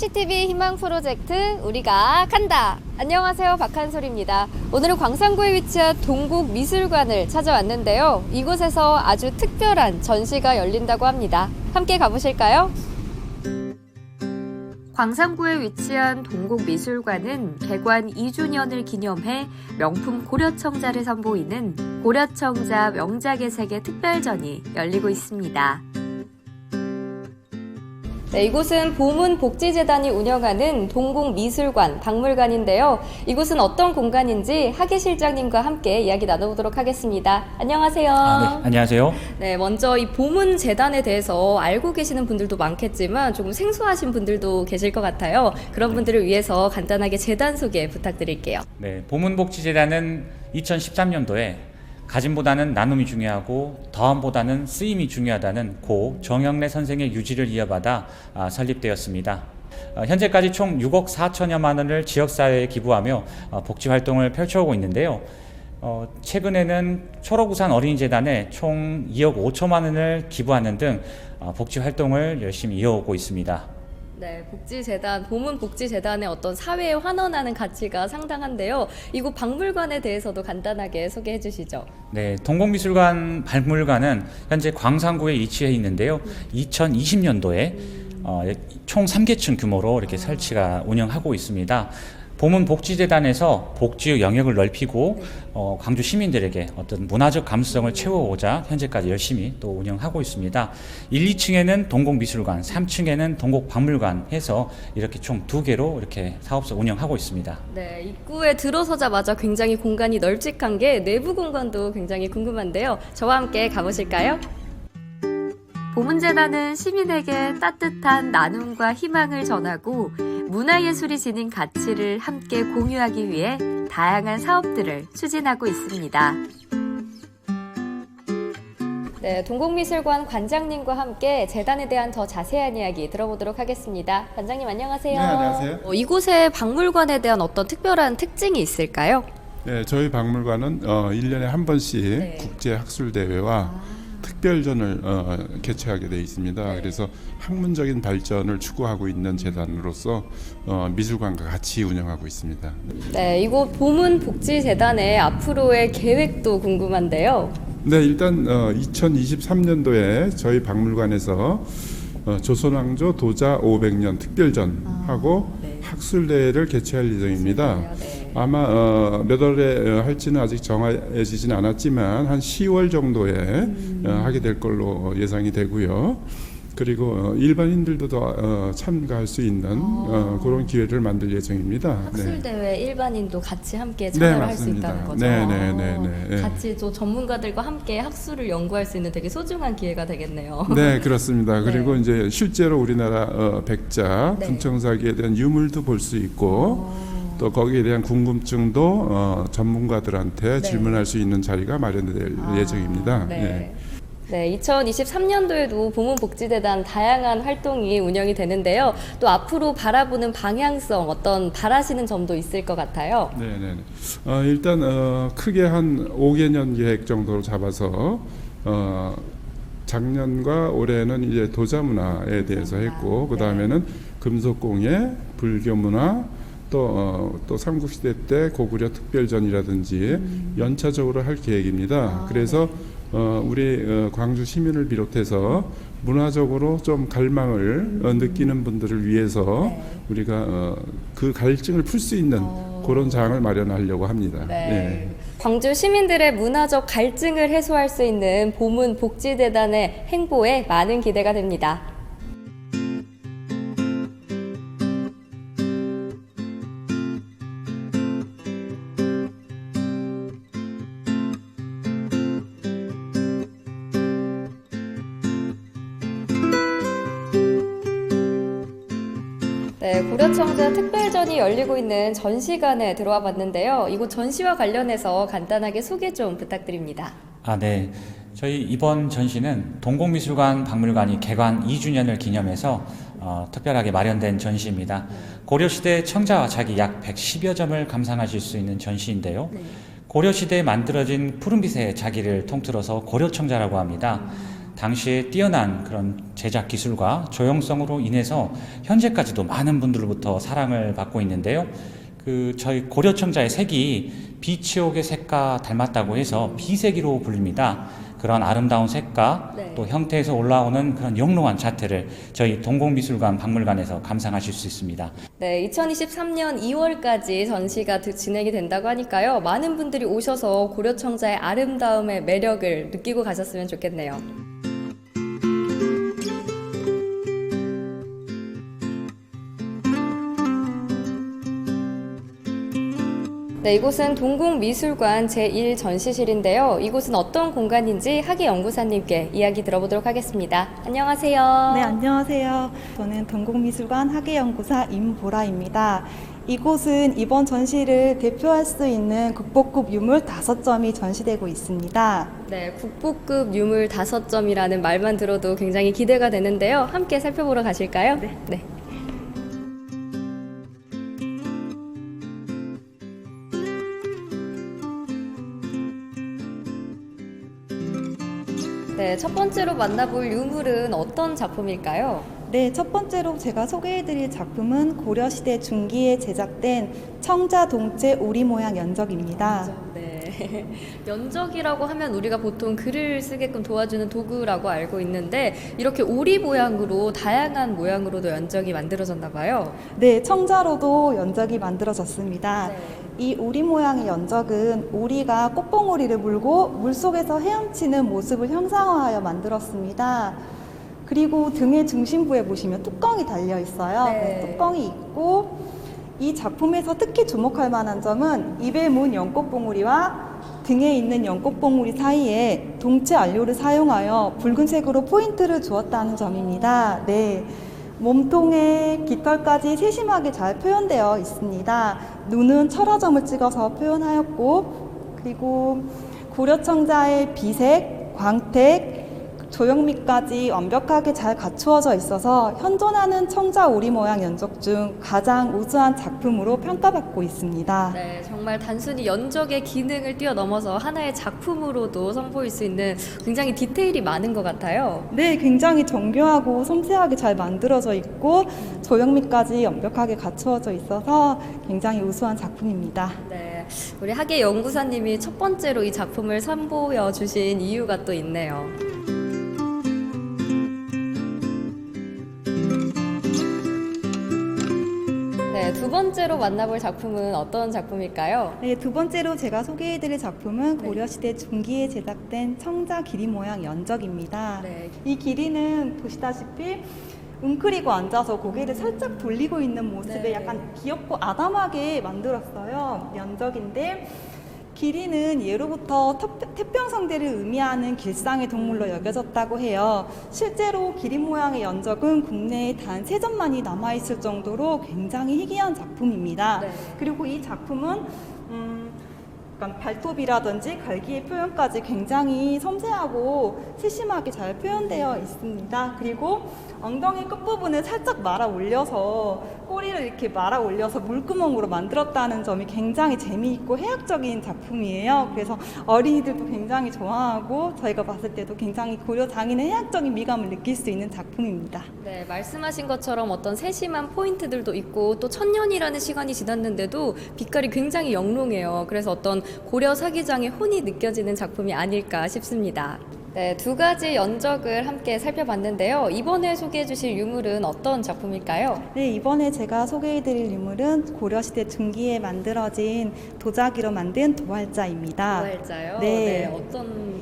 CCTV 희망 프로젝트 우리가 간다. 안녕하세요, 박한솔입니다. 오늘은 광산구에 위치한 동국미술관을 찾아왔는데요. 이곳에서 아주 특별한 전시가 열린다고 합니다. 함께 가보실까요? 광산구에 위치한 동국미술관은 개관 2주년을 기념해 명품 고려청자를 선보이는 고려청자 명작의 세계 특별전이 열리고 있습니다. 네, 이곳은 보문복지재단이 운영하는 동국미술관 박물관인데요. 이곳은 어떤 공간인지 하계 실장님과 함께 이야기 나눠보도록 하겠습니다. 안녕하세요. 네, 안녕하세요. 네, 먼저 이 보문재단에 대해서 알고 계시는 분들도 많겠지만 조금 생소하신 분들도 계실 것 같아요. 그런 분들을 위해서 간단하게 재단 소개 부탁드릴게요. 네, 보문복지재단은 2013년도에 가짐보다는 나눔이 중요하고 더함보다는 쓰임이 중요하다는 고 정영래 선생의 유지를 이어받아 설립되었습니다. 현재까지 총 6억 4천여만 원을 지역사회에 기부하며 복지활동을 펼쳐오고 있는데요. 최근에는 초록우산 어린이재단에 총 2억 5천만 원을 기부하는 등 복지활동을 열심히 이어오고 있습니다. 네, 복지재단, 보문복지재단의 어떤 사회에 환원하는 가치가 상당한데요. 이곳 박물관에 대해서도 간단하게 소개해 주시죠. 네, 동국미술관 박물관은 현재 광산구에 위치해 있는데요. 2020년도에 총 3개층 규모로 이렇게 설치가 운영하고 있습니다. 보문복지재단에서 복지의 영역을 넓히고 광주 시민들에게 어떤 문화적 감수성을 채워오자 현재까지 열심히 또 운영하고 있습니다. 1, 2층에는 동국미술관, 3층에는 동국박물관 해서 이렇게 총 2개로 이렇게 사업소 운영하고 있습니다. 네, 입구에 들어서자마자 굉장히 공간이 널찍한 게 내부 공간도 굉장히 궁금한데요. 저와 함께 가보실까요? 보문재단은 시민에게 따뜻한 나눔과 희망을 전하고 문화예술이 지닌 가치를 함께 공유하기 위해 다양한 사업들을 추진하고 있습니다. 네, 동국미술관 관장님과 함께 재단에 대한 더 자세한 이야기 들어보도록 하겠습니다. 관장님 안녕하세요. 네, 안녕하세요. 이곳의 박물관에 대한 어떤 특별한 특징이 있을까요? 네, 저희 박물관은 1년에 한 번씩 네. 국제학술대회와 특별전을 개최하게 되어 있습니다. 네. 그래서 학문적인 발전을 추구하고 있는 재단으로서 미술관과 같이 운영하고 있습니다. 네, 이곳 보문복지재단의 앞으로의 계획도 궁금한데요. 네, 일단 2023년도에 저희 박물관에서 조선왕조 도자 500년 특별전하고 네. 학술대회를 개최할 예정입니다. 네. 아마 몇 월에 할지는 아직 정해지진 않았지만 한 10월 정도에 하게 될 걸로 예상이 되고요. 그리고 일반인들도 더 참가할 수 있는 그런 기회를 만들 예정입니다. 학술대회 일반인도 같이 함께 참여를 할 수 있다는 거죠. 네. 같이 또 전문가들과 함께 학술을 연구할 수 있는 되게 소중한 기회가 되겠네요. 네, 그렇습니다. 네. 그리고 이제 실제로 우리나라 백자, 네. 분청사기에 대한 유물도 볼 수 있고 또 거기에 대한 궁금증도 전문가들한테 질문할 수 있는 자리가 마련될 예정입니다. 네. 네, 2023년도에도 보문복지재단 다양한 활동이 운영이 되는데요. 또 앞으로 바라보는 방향성, 어떤 바라시는 점도 있을 것 같아요. 일단 크게 한 5개년 계획 정도로 잡아서 작년과 올해는 이제 도자 문화에 대해서 했고 그 다음에는 금속공예, 불교 문화, 또 삼국시대 때 고구려 특별전이라든지 연차적으로 할 계획입니다. 그래서 우리 광주 시민을 비롯해서 문화적으로 좀 갈망을 느끼는 분들을 위해서 우리가 그 갈증을 풀 수 있는 그런 장을 마련하려고 합니다. 네. 광주 시민들의 문화적 갈증을 해소할 수 있는 보문복지재단의 행보에 많은 기대가 됩니다. 네, 고려청자 특별전이 열리고 있는 전시관에 들어와 봤는데요. 이곳 전시와 관련해서 간단하게 소개 좀 부탁드립니다. 네. 저희 이번 전시는 동국미술관 박물관이 개관 2주년을 기념해서 특별하게 마련된 전시입니다. 고려시대 청자와 자기 약 110여 점을 감상하실 수 있는 전시인데요. 고려시대에 만들어진 푸른빛의 자기를 통틀어서 고려청자라고 합니다. 당시에 뛰어난 그런 제작 기술과 조형성으로 인해서 현재까지도 많은 분들로부터 사랑을 받고 있는데요. 저희 고려청자의 색이 비치옥의 색과 닮았다고 해서 비색이로 불립니다. 그런 아름다운 색과 네. 또 형태에서 올라오는 그런 영롱한 자태를 저희 동국미술관 박물관에서 감상하실 수 있습니다. 네, 2023년 2월까지 전시가 진행이 된다고 하니까요. 많은 분들이 오셔서 고려청자의 아름다움의 매력을 느끼고 가셨으면 좋겠네요. 네, 이곳은 동국미술관 제1전시실인데요. 이곳은 어떤 공간인지 학예 연구사님께 이야기 들어보도록 하겠습니다. 안녕하세요. 네, 안녕하세요. 저는 동국미술관 학예연구사 임보라입니다. 이곳은 이번 전시를 대표할 수 있는 국보급 유물 5점이 전시되고 있습니다. 네, 국보급 유물 5점이라는 말만 들어도 굉장히 기대가 되는데요. 함께 살펴보러 가실까요? 네. 네, 첫 번째로 만나볼 유물은 어떤 작품일까요? 네, 첫 번째로 제가 소개해드릴 작품은 고려시대 중기에 제작된 청자동체 오리 모양 연적입니다. 네. 연적이라고 하면 우리가 보통 글을 쓰게끔 도와주는 도구라고 알고 있는데 이렇게 오리 모양으로 다양한 모양으로도 연적이 만들어졌나 봐요. 네, 청자로도 연적이 만들어졌습니다. 네. 이 오리 모양의 연적은 오리가 꽃봉오리를 물고 물속에서 헤엄치는 모습을 형상화하여 만들었습니다. 그리고 등의 중심부에 보시면 뚜껑이 달려 있어요. 네. 그래서 뚜껑이 있고 이 작품에서 특히 주목할 만한 점은 입에 문 연꽃봉오리와 등에 있는 연꽃봉오리 사이에 동체 안료를 사용하여 붉은색으로 포인트를 주었다는 점입니다. 네. 몸통에 깃털까지 세심하게 잘 표현되어 있습니다. 눈은 철화점을 찍어서 표현하였고, 그리고 고려청자의 비색, 광택, 조형미까지 완벽하게 잘 갖추어져 있어서 현존하는 청자 오리 모양 연적 중 가장 우수한 작품으로 평가받고 있습니다. 네, 정말 단순히 연적의 기능을 뛰어넘어서 하나의 작품으로도 선보일 수 있는 굉장히 디테일이 많은 것 같아요. 네, 굉장히 정교하고 섬세하게 잘 만들어져 있고 조형미까지 완벽하게 갖추어져 있어서 굉장히 우수한 작품입니다. 네, 우리 학예 연구사님이 첫 번째로 이 작품을 선보여 주신 이유가 또 있네요. 네, 두 번째로 만나볼 작품은 어떤 작품일까요? 네, 두 번째로 제가 소개해드릴 작품은 고려시대 중기에 제작된 청자 기리 모양 연적입니다. 네. 이 기리는 보시다시피 웅크리고 앉아서 고개를 살짝 돌리고 있는 모습에 네. 약간 귀엽고 아담하게 만들었어요. 연적인데 기리는 예로부터 태평성대를 의미하는 길상의 동물로 여겨졌다고 해요. 실제로 기리 모양의 연적은 국내에 단 3점만이 남아있을 정도로 굉장히 희귀한 작품입니다. 네. 그리고 이 작품은 약간 발톱이라든지 갈기의 표현까지 굉장히 섬세하고 세심하게 잘 표현되어 있습니다. 그리고 엉덩이 끝부분을 살짝 말아 올려서 꼬리를 이렇게 말아 올려서 물구멍으로 만들었다는 점이 굉장히 재미있고 해학적인 작품이에요. 그래서 어린이들도 굉장히 좋아하고 저희가 봤을 때도 굉장히 고려 장인의 해학적인 미감을 느낄 수 있는 작품입니다. 네, 말씀하신 것처럼 어떤 세심한 포인트들도 있고 또 천년이라는 시간이 지났는데도 빛깔이 굉장히 영롱해요. 그래서 어떤 고려 사기장의 혼이 느껴지는 작품이 아닐까 싶습니다. 네, 두 가지 연적을 함께 살펴봤는데요. 이번에 소개해 주실 유물은 어떤 작품일까요? 네, 이번에 제가 소개해드릴 유물은 고려시대 중기에 만들어진 도자기로 만든 도활자입니다. 도활자요? 네. 어떤...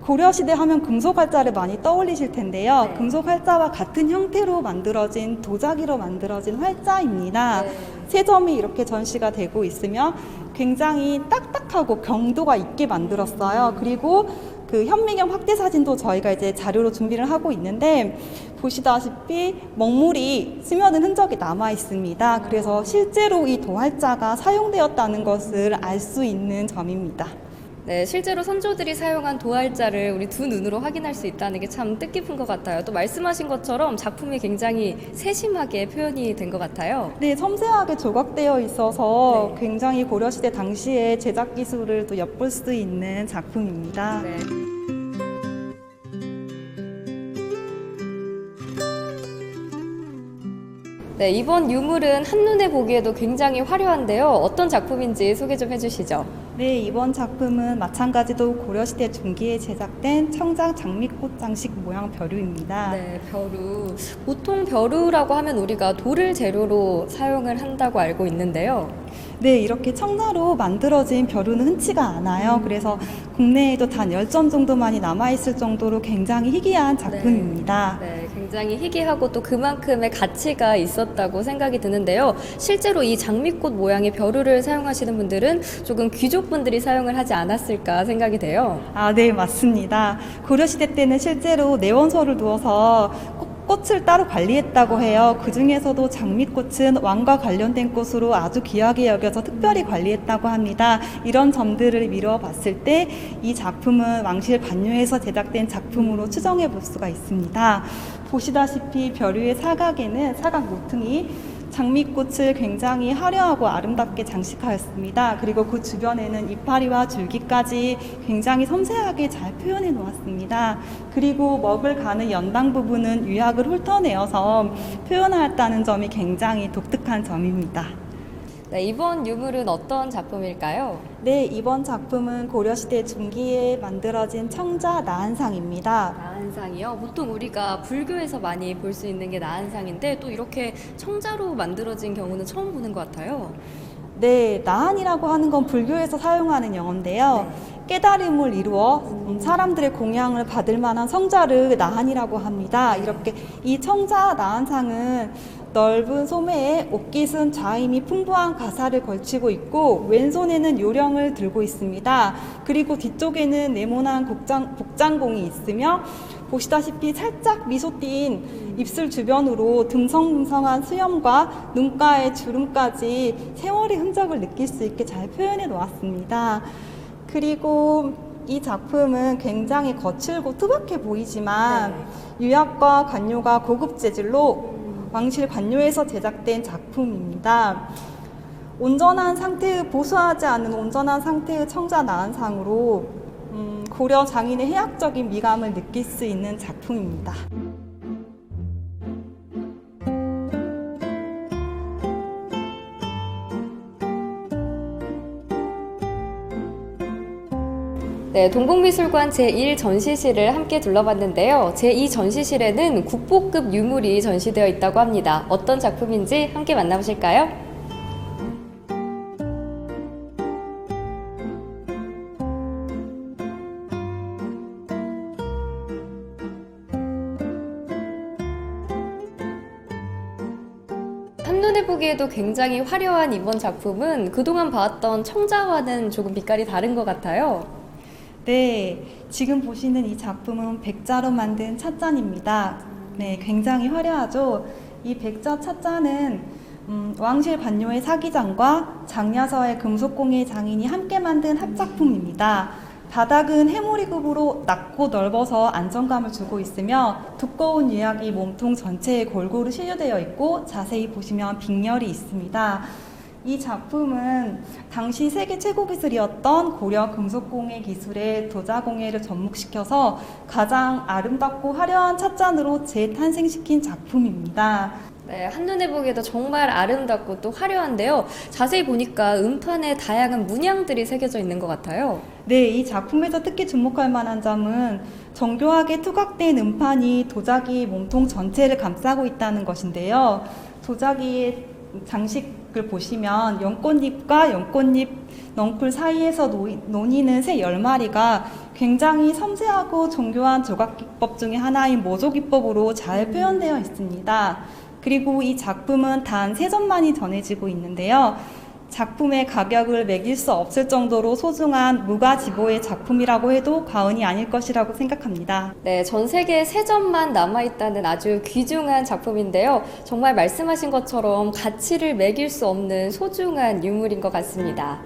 고려시대 하면 금속활자를 많이 떠올리실 텐데요. 네. 금속활자와 같은 형태로 만들어진 도자기로 만들어진 활자입니다. 네. 세 점이 이렇게 전시가 되고 있으며 굉장히 딱딱하고 경도가 있게 만들었어요. 그리고 그 현미경 확대 사진도 저희가 이제 자료로 준비를 하고 있는데 보시다시피 먹물이 스며든 흔적이 남아 있습니다. 그래서 실제로 이 도활자가 사용되었다는 것을 알 수 있는 점입니다. 네, 실제로 선조들이 사용한 도활자를 우리 두 눈으로 확인할 수 있다는 게 참 뜻깊은 것 같아요. 또 말씀하신 것처럼 작품이 굉장히 세심하게 표현이 된 것 같아요. 네, 섬세하게 조각되어 있어서 네. 굉장히 고려시대 당시의 제작 기술을 또 엿볼 수 있는 작품입니다. 네. 네, 이번 유물은 한눈에 보기에도 굉장히 화려한데요. 어떤 작품인지 소개 좀 해주시죠. 네, 이번 작품은 마찬가지로 고려시대 중기에 제작된 청장 장미꽃 장식 모양 벼루입니다. 네, 벼루. 보통 벼루라고 하면 우리가 돌을 재료로 사용을 한다고 알고 있는데요. 네, 이렇게 청나로 만들어진 벼루는 흔치가 않아요. 그래서 국내에도 단 10점 정도만이 남아있을 정도로 굉장히 희귀한 작품입니다. 네, 굉장히 희귀하고 또 그만큼의 가치가 있었다고 생각이 드는데요. 실제로 이 장미꽃 모양의 벼루를 사용하시는 분들은 조금 귀족분들이 사용을 하지 않았을까 생각이 돼요. 아, 네, 맞습니다. 고려시대 때는 실제로 내원서를 두어서 꽃을 따로 관리했다고 해요. 그 중에서도 장미꽃은 왕과 관련된 꽃으로 아주 귀하게 여겨서 특별히 관리했다고 합니다. 이런 점들을 미루어 봤을 때 이 작품은 왕실 반유에서 제작된 작품으로 추정해 볼 수가 있습니다. 보시다시피 벼루의 사각에는 사각 모퉁이 장미꽃을 굉장히 화려하고 아름답게 장식하였습니다. 그리고 그 주변에는 이파리와 줄기까지 굉장히 섬세하게 잘 표현해 놓았습니다. 그리고 먹을 가는 연당 부분은 유약을 훑어내어서 표현하였다는 점이 굉장히 독특한 점입니다. 네, 이번 유물은 어떤 작품일까요? 네, 이번 작품은 고려시대 중기에 만들어진 청자 나한상입니다. 나한상이요? 보통 우리가 불교에서 많이 볼 수 있는 게 나한상인데 또 이렇게 청자로 만들어진 경우는 처음 보는 것 같아요. 네, 나한이라고 하는 건 불교에서 사용하는 영어인데요. 깨달음을 이루어 사람들의 공양을 받을 만한 성자를 나한이라고 합니다. 이렇게 이 청자 나한상은 넓은 소매에 옷깃은 좌임이 풍부한 가사를 걸치고 있고 왼손에는 요령을 들고 있습니다. 그리고 뒤쪽에는 네모난 복장공이 있으며 보시다시피 살짝 미소 띈 입술 주변으로 듬성듬성한 수염과 눈가의 주름까지 세월의 흔적을 느낄 수 있게 잘 표현해 놓았습니다. 그리고 이 작품은 굉장히 거칠고 투박해 보이지만 유약과 관료가 고급 재질로 왕실 관료에서 제작된 작품입니다. 온전한 상태의 보수하지 않은 온전한 상태의 청자 나한상으로 고려 장인의 해학적인 미감을 느낄 수 있는 작품입니다. 네, 동국미술관 제1전시실을 함께 둘러봤는데요. 제2전시실에는 국보급 유물이 전시되어 있다고 합니다. 어떤 작품인지 함께 만나보실까요? 한눈에 보기에도 굉장히 화려한 이번 작품은 그동안 봐왔던 청자와는 조금 빛깔이 다른 것 같아요. 네, 지금 보시는 이 작품은 백자로 만든 찻잔입니다. 네, 굉장히 화려하죠. 이 백자 찻잔은 왕실 반요의 사기장과 장야서의 금속공예 장인이 함께 만든 합작품입니다. 바닥은 해모리급으로 낮고 넓어서 안정감을 주고 있으며 두꺼운 유약이 몸통 전체에 골고루 실려되어 있고 자세히 보시면 빅렬이 있습니다. 이 작품은 당시 세계 최고 기술이었던 고려 금속공예 기술의 도자공예를 접목시켜서 가장 아름답고 화려한 찻잔으로 재탄생시킨 작품입니다. 네, 한눈에 보기에도 정말 아름답고 또 화려한데요. 자세히 보니까 음판에 다양한 문양들이 새겨져 있는 것 같아요. 네, 이 작품에서 특히 주목할 만한 점은 정교하게 투각된 음판이 도자기 몸통 전체를 감싸고 있다는 것인데요. 도자기의 장식을 보시면 연꽃잎과 연꽃잎 넝쿨 사이에서 논이는 새 10마리가 굉장히 섬세하고 정교한 조각기법 중에 하나인 모조기법으로 잘 표현되어 있습니다. 그리고 이 작품은 단 3점만이 전해지고 있는데요. 작품의 가격을 매길 수 없을 정도로 소중한 무가지보의 작품이라고 해도 과언이 아닐 것이라고 생각합니다. 네, 전 세계에 3점만 남아있다는 아주 귀중한 작품인데요. 정말 말씀하신 것처럼 가치를 매길 수 없는 소중한 유물인 것 같습니다.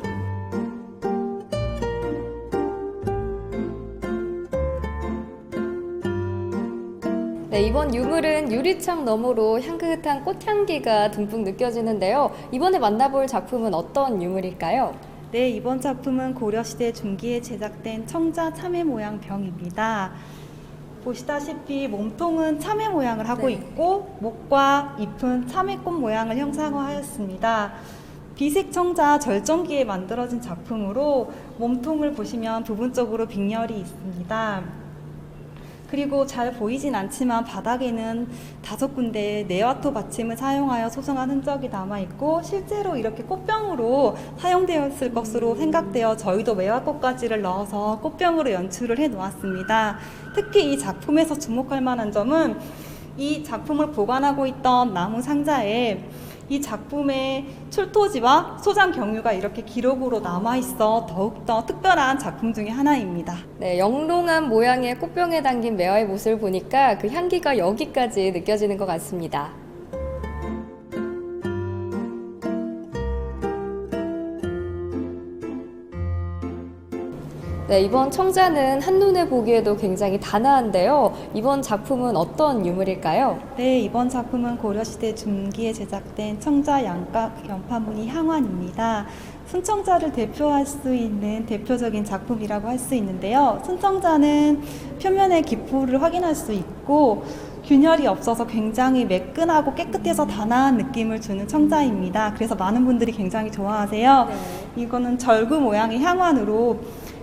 네, 이번 유물은 유리창 너머로 향긋한 꽃향기가 듬뿍 느껴지는데요. 이번에 만나볼 작품은 어떤 유물일까요? 네, 이번 작품은 고려시대 중기에 제작된 청자 참외 모양 병입니다. 보시다시피 몸통은 참외 모양을 하고 네. 있고 목과 잎은 참외꽃 모양을 형상화하였습니다. 비색 청자 절정기에 만들어진 작품으로 몸통을 보시면 부분적으로 빅렬이 있습니다. 그리고 잘 보이진 않지만 바닥에는 5군데의 네와토 받침을 사용하여 소성한 흔적이 남아있고 실제로 이렇게 꽃병으로 사용되었을 것으로 생각되어 저희도 매화꽃가지를 넣어서 꽃병으로 연출을 해 놓았습니다. 특히 이 작품에서 주목할 만한 점은 이 작품을 보관하고 있던 나무 상자에 이 작품의 출토지와 소장 경유가 이렇게 기록으로 남아있어 더욱더 특별한 작품 중에 하나입니다. 네, 영롱한 모양의 꽃병에 담긴 매화의 모습을 보니까 그 향기가 여기까지 느껴지는 것 같습니다. 네, 이번 청자는 한눈에 보기에도 굉장히 단아한데요. 이번 작품은 어떤 유물일까요? 네, 이번 작품은 고려시대 중기에 제작된 청자 양각 연파무늬 향환입니다. 순청자를 대표할 수 있는 대표적인 작품이라고 할 수 있는데요. 순청자는 표면의 기포를 확인할 수 있고 균열이 없어서 굉장히 매끈하고 깨끗해서 단아한 느낌을 주는 청자입니다. 그래서 많은 분들이 굉장히 좋아하세요. 네. 이거는 절구 모양의 향환으로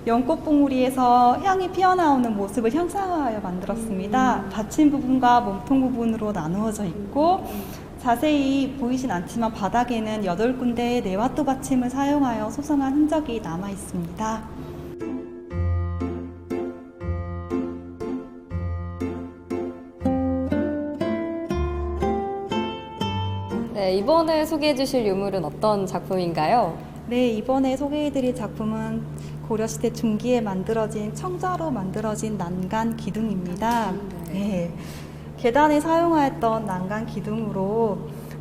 연꽃봉우리에서 향이 피어나오는 모습을 형상화하여 만들었습니다. 받침 부분과 몸통 부분으로 나누어져 있고 자세히 보이진 않지만 바닥에는 8군데의 네와토 받침을 사용하여 소성한 흔적이 남아 있습니다. 네, 이번에 소개해 주실 유물은 어떤 작품인가요? 네, 이번에 소개해드릴 작품은 고려시대 중기에 만들어진 청자로 만들어진 난간 기둥입니다. 네, 계단에 사용하였던 난간 기둥으로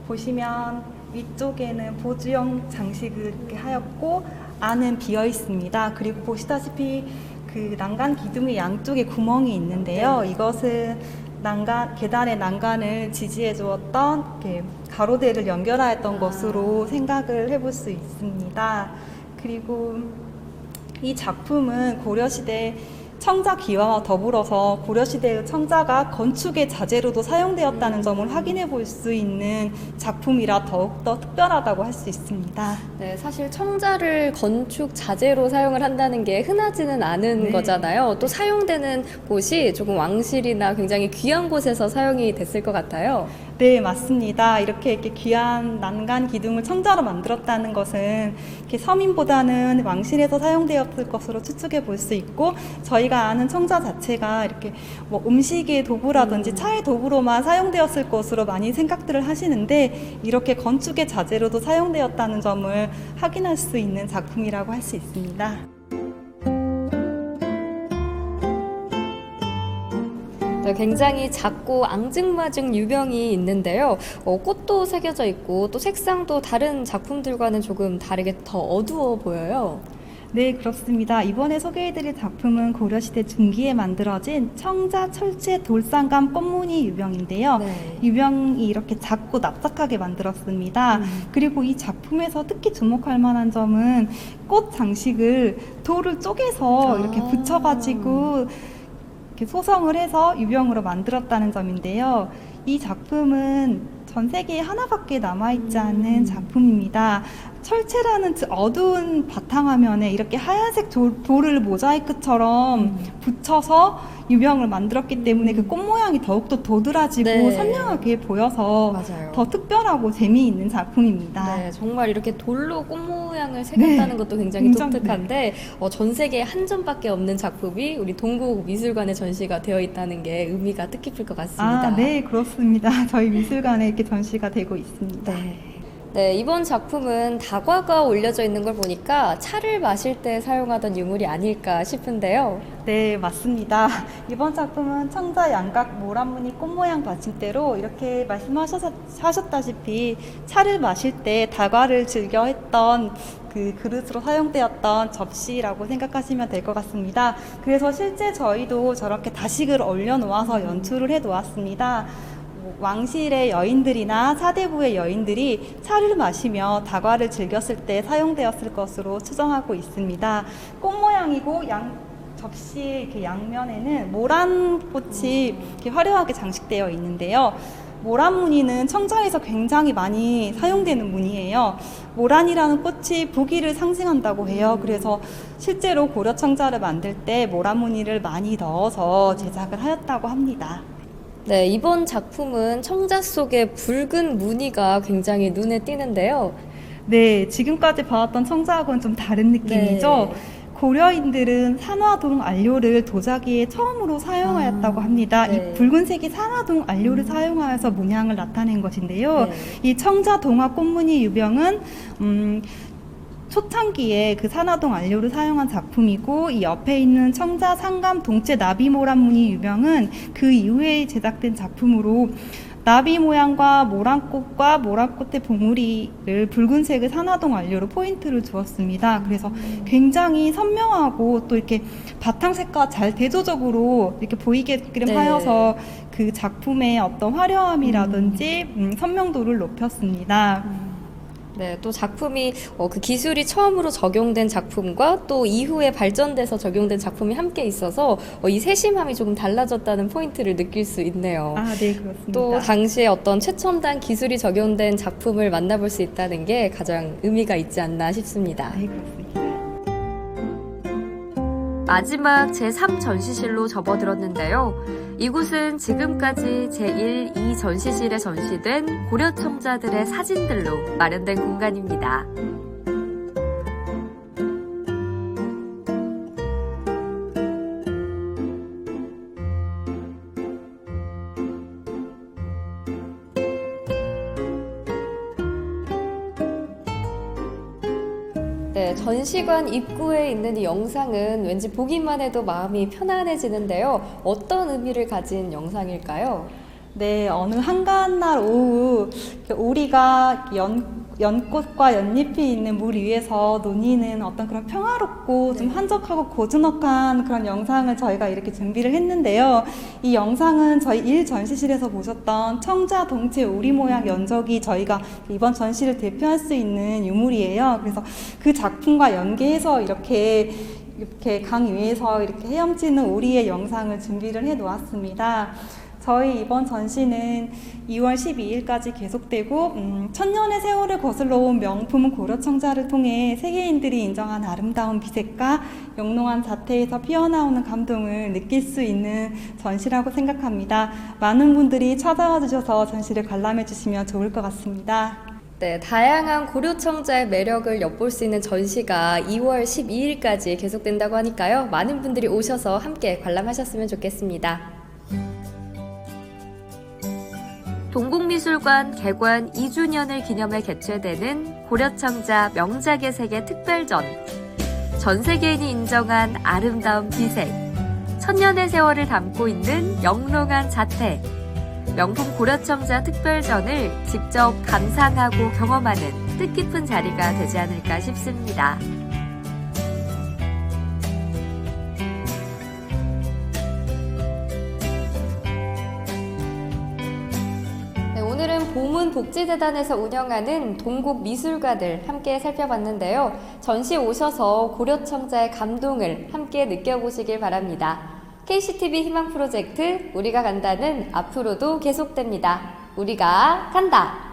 보시면 위쪽에는 보주형 장식을 이렇게 하였고 안은 비어 있습니다. 그리고 보시다시피 그 난간 기둥의 양쪽에 구멍이 있는데요. 이것은 계단의 난간을 지지해 주었던 이렇게 가로대를 연결하였던 것으로 생각을 해볼 수 있습니다. 그리고 이 작품은 고려시대 청자 기와와 더불어서 고려시대의 청자가 건축의 자재로도 사용되었다는 점을 확인해 볼 수 있는 작품이라 더욱더 특별하다고 할 수 있습니다. 네, 사실 청자를 건축 자재로 사용을 한다는 게 흔하지는 않은 네. 거잖아요. 또 사용되는 곳이 조금 왕실이나 굉장히 귀한 곳에서 사용이 됐을 것 같아요. 네, 맞습니다. 이렇게 귀한 난간 기둥을 청자로 만들었다는 것은 이렇게 서민보다는 왕실에서 사용되었을 것으로 추측해 볼 수 있고, 저희가 아는 청자 자체가 이렇게 뭐 음식의 도구라든지 차의 도구로만 사용되었을 것으로 많이 생각들을 하시는데, 이렇게 건축의 자재로도 사용되었다는 점을 확인할 수 있는 작품이라고 할 수 있습니다. 굉장히 작고 앙증맞은 유병이 있는데요. 꽃도 새겨져 있고 또 색상도 다른 작품들과는 조금 다르게 더 어두워 보여요. 네, 그렇습니다. 이번에 소개해드릴 작품은 고려시대 중기에 만들어진 청자 철제 돌상감 꽃무늬 유병인데요. 네. 유병이 이렇게 작고 납작하게 만들었습니다. 그리고 이 작품에서 특히 주목할 만한 점은 꽃 장식을 돌을 쪼개서 이렇게 붙여가지고 이렇게 소성을 해서 유병으로 만들었다는 점인데요. 이 작품은 전 세계에 하나밖에 남아있지 않은 작품입니다. 철체라는 어두운 바탕화면에 이렇게 하얀색 돌을 모자이크처럼 붙여서 유병을 만들었기 때문에 그 꽃 모양이 더욱더 도드라지고 네. 선명하게 보여서 맞아요. 더 특별하고 재미있는 작품입니다. 네, 정말 이렇게 돌로 꽃 모양을 새겼다는 것도 굉장히 독특한데 전 세계에 한 점밖에 없는 작품이 우리 동국미술관에 전시가 되어 있다는 게 의미가 뜻깊을 것 같습니다. 네, 그렇습니다. 저희 미술관에 이렇게 전시가 되고 있습니다. 네, 이번 작품은 다과가 올려져 있는 걸 보니까 차를 마실 때 사용하던 유물이 아닐까 싶은데요. 네, 맞습니다. 이번 작품은 청자 양각 모란무늬 꽃 모양 받침대로 이렇게 말씀하셨다시피 차를 마실 때 다과를 즐겨 했던 그 그릇으로 사용되었던 접시라고 생각하시면 될 것 같습니다. 그래서 실제 저희도 저렇게 다식을 올려놓아서 연출을 해놓았습니다. 왕실의 여인들이나 사대부의 여인들이 차를 마시며 다과를 즐겼을 때 사용되었을 것으로 추정하고 있습니다. 꽃 모양이고 접시 이렇게 양면에는 모란꽃이 이렇게 화려하게 장식되어 있는데요. 모란 무늬는 청자에서 굉장히 많이 사용되는 무늬예요. 모란이라는 꽃이 부귀를 상징한다고 해요. 그래서 실제로 고려 청자를 만들 때 모란 무늬를 많이 넣어서 제작을 하였다고 합니다. 네, 이번 작품은 청자 속에 붉은 무늬가 굉장히 눈에 띄는데요. 네, 지금까지 봐왔던 청자하고는 좀 다른 느낌이죠. 네. 고려인들은 산화동 안료를 도자기에 처음으로 사용하였다고 합니다. 네. 이 붉은색이 산화동 안료를 사용하여서 문양을 나타낸 것인데요. 네. 이 청자 동화 꽃무늬 유병은 초창기에 그 산화동 안료를 사용한 작품이고, 이 옆에 있는 청자 상감 동체 나비모란 무늬 유병은 그 이후에 제작된 작품으로 나비 모양과 모란꽃과 모란꽃의 봉우리를 붉은색의 산화동 안료로 포인트를 주었습니다. 그래서 굉장히 선명하고 또 이렇게 바탕색과 잘 대조적으로 이렇게 보이게끔 네. 하여서 그 작품의 어떤 화려함이라든지 선명도를 높였습니다. 네, 또 작품이 그 기술이 처음으로 적용된 작품과 또 이후에 발전돼서 적용된 작품이 함께 있어서 이 세심함이 조금 달라졌다는 포인트를 느낄 수 있네요. 아, 네, 그렇습니다. 또 당시에 어떤 최첨단 기술이 적용된 작품을 만나볼 수 있다는 게 가장 의미가 있지 않나 싶습니다. 네, 그렇습니다. 마지막 제3전시실로 접어들었는데요. 이곳은 지금까지 제1, 2전시실에 전시된 고려 청자들의 사진들로 마련된 공간입니다. 네, 전시관 입구에 있는 이 영상은 왠지 보기만 해도 마음이 편안해지는데요. 어떤 의미를 가진 영상일까요? 네, 어느 한가한날 오후 오리가 연꽃과 연잎이 있는 물 위에서 노니는 어떤 그런 평화롭고 좀 한적하고 고즈넉한 그런 영상을 저희가 이렇게 준비를 했는데요. 이 영상은 저희 1전시실에서 보셨던 청자 동체 오리 모양 연적이 저희가 이번 전시를 대표할 수 있는 유물이에요. 그래서 그 작품과 연계해서 이렇게 강 위에서 이렇게 헤엄치는 오리의 영상을 준비를 해 놓았습니다. 저희 이번 전시는 2월 12일까지 계속되고 천년의 세월을 거슬러 온 명품 고려 청자를 통해 세계인들이 인정한 아름다운 비색과 영롱한 자태에서 피어나오는 감동을 느낄 수 있는 전시라고 생각합니다. 많은 분들이 찾아와 주셔서 전시를 관람해 주시면 좋을 것 같습니다. 네, 다양한 고려 청자의 매력을 엿볼 수 있는 전시가 2월 12일까지 계속된다고 하니까요. 많은 분들이 오셔서 함께 관람하셨으면 좋겠습니다. 동국미술관 개관 2주년을 기념해 개최되는 고려청자 명작의 세계 특별전. 전 세계인이 인정한 아름다운 비색, 천년의 세월을 담고 있는 영롱한 자태, 명품 고려청자 특별전을 직접 감상하고 경험하는 뜻깊은 자리가 되지 않을까 싶습니다. 오늘은 보문복지재단에서 운영하는 동국미술가들 함께 살펴봤는데요. 전시 오셔서 고려청자의 감동을 함께 느껴보시길 바랍니다. KCTV 희망 프로젝트 우리가 간다는 앞으로도 계속됩니다. 우리가 간다.